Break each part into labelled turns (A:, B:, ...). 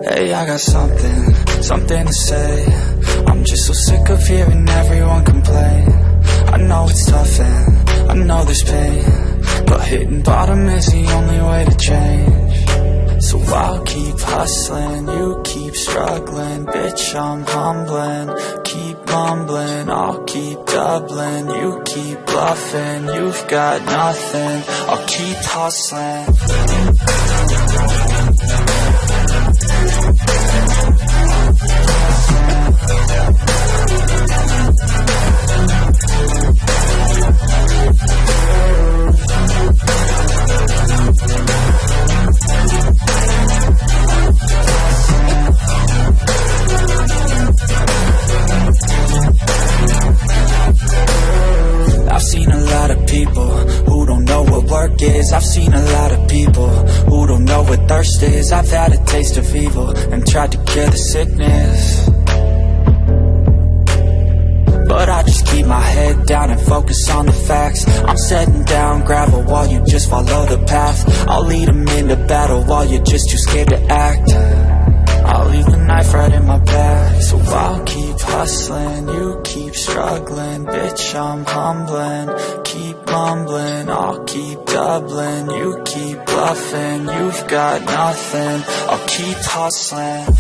A: Hey, I got something to say. I'm just so sick of hearing everyone complain. I know it's tough and I know there's pain, but hitting bottom is the only way to change. So I'll keep hustling, you keep struggling. Bitch, I'm humbling, keep mumbling. I'll keep doubling, you keep bluffing. You've got nothing, I'll keep hustling. I've seen a lot of people who don't know what work is. I've seen a lot of people who don't know what thirst is. I've had a taste of evil and tried to cure the sickness, but I just keep my head down and focus on the facts. I'm setting down gravel while you just follow the path. I'll lead them into battle while you're just too scared to act. I'll leave the knife right in my back. So I'll keep hustling, you keep struggling. Bitch, I'm humbling, keep mumbling. I'll keep doubling, you keep bluffing. You've got nothing, I'll keep hustling.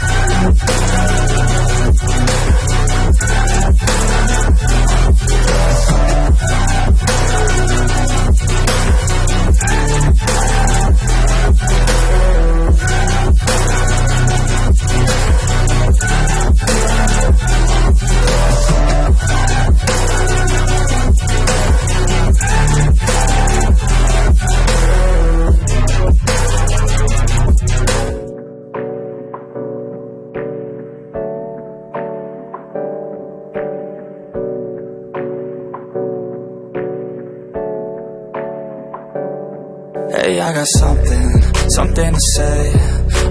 A: Hey, I got something to say.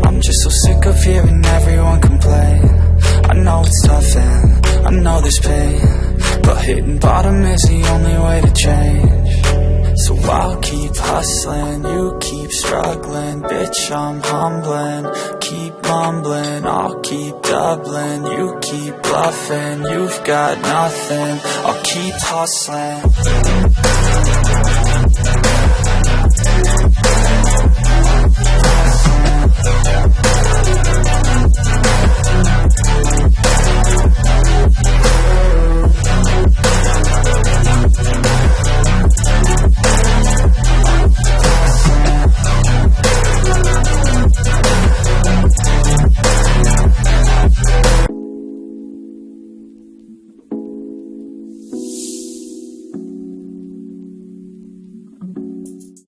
A: I'm just so sick of hearing everyone complain. I know it's tough and I know there's pain, but hitting bottom is the only way to change. So I'll keep hustling, you keep struggling. Bitch, I'm humbling, keep mumbling. I'll keep doubling, you keep bluffing. You've got nothing, I'll keep hustling.